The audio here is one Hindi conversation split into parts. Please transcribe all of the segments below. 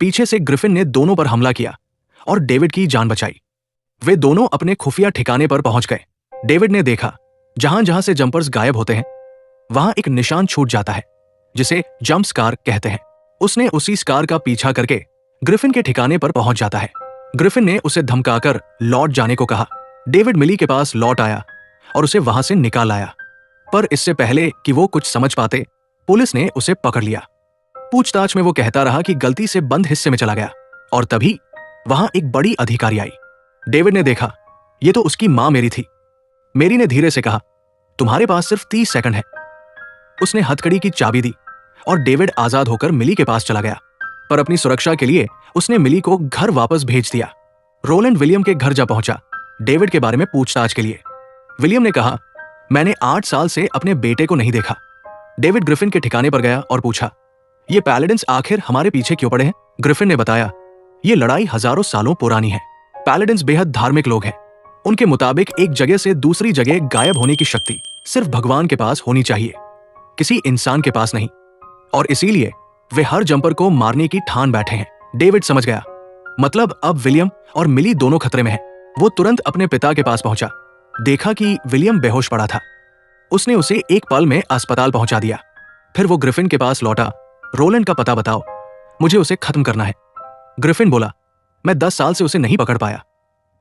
पीछे से ग्रिफिन ने दोनों पर हमला किया और डेविड की जान बचाई। वे दोनों अपने खुफिया ठिकाने पर पहुंच गए। डेविड ने देखा जहां जहां से जंपर्स गायब होते हैं वहां एक निशान छूट जाता है जिसे जंप स्कार कहते हैं। उसने उसी स्कार का पीछा करके ग्रिफिन के ठिकाने पर पहुंच जाता है। ग्रिफिन ने उसे धमकाकर लौट जाने को कहा। डेविड मिली के पास लौट आया और उसे वहां से निकाल आया, पर इससे पहले कि वो कुछ समझ पाते पुलिस ने उसे पकड़ लिया। पूछताछ में वो कहता रहा कि गलती से बंद हिस्से में चला गया और तभी वहां एक बड़ी अधिकारी आई। डेविड ने देखा ये तो उसकी मां मेरी थी। मेरी ने धीरे से कहा, तुम्हारे पास सिर्फ 30 सेकंड है। उसने हथकड़ी की चाबी दी और डेविड आजाद होकर मिली के पास चला गया, पर अपनी सुरक्षा के लिए उसने मिली को घर वापस भेज दिया। रोलैंड विलियम के घर जा पहुंचा डेविड के बारे में पूछताछ के लिए। विलियम ने कहा, मैंने 8 साल से अपने बेटे को नहीं देखा। डेविड ग्रिफिन के ठिकाने पर गया और पूछा, ये पैलेडिन्स आखिर हमारे पीछे क्यों पड़े हैं? ग्रिफिन ने बताया, ये लड़ाई हजारों सालों पुरानी है। पैलेडिन्स बेहद धार्मिक लोग हैं। उनके मुताबिक एक जगह से दूसरी जगह गायब होने की शक्ति सिर्फ भगवान के पास होनी चाहिए, किसी इंसान के पास नहीं, और इसीलिए वे हर जंपर को मारने की ठान बैठे हैं। डेविड समझ गया, मतलब अब विलियम और मिली दोनों खतरे में हैं। वो तुरंत अपने पिता के पास पहुंचा। देखा कि विलियम बेहोश पड़ा था। उसने उसे एक पल में अस्पताल पहुंचा दिया। फिर वो ग्रिफिन के पास लौटा। रोलैंड का पता बताओ, मुझे उसे खत्म करना है। ग्रिफिन बोला, मैं 10 साल से उसे नहीं पकड़ पाया,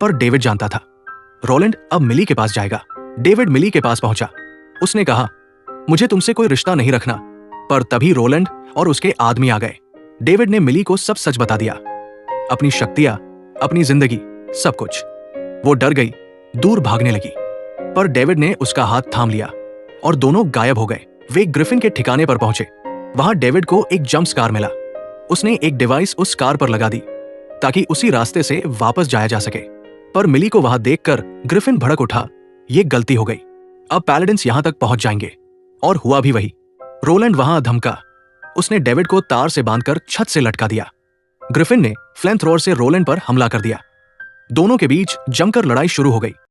पर डेविड जानता था रोलैंड अब मिली के पास जाएगा। डेविड मिली के पास पहुंचा। उसने कहा, मुझे तुमसे कोई रिश्ता नहीं रखना, पर तभी रोलैंड और उसके आदमी आ गए। डेविड ने मिली को सब सच बता दिया, अपनी शक्तियां, अपनी जिंदगी, सब कुछ। वो डर गई, दूर भागने लगी, पर डेविड ने उसका हाथ थाम लिया और दोनों गायब हो गए। वे ग्रिफिन के ठिकाने पर पहुंचे। वहां डेविड को एक जंप स्कार मिला। उसने एक डिवाइस उस कार पर लगा दी ताकि उसी रास्ते से वापस जाया जा सके, पर मिली को वहां देखकर ग्रिफिन भड़क उठा। ये गलती हो गई, अब पैलेडिन्स यहां तक पहुंच जाएंगे। और हुआ भी वही। रोलैंड वहां धमका। उसने डेविड को तार से बांधकर छत से लटका दिया। ग्रिफिन ने फ्लेम थ्रोअर से रोलैंड पर हमला कर दिया। दोनों के बीच जमकर लड़ाई शुरू हो गई।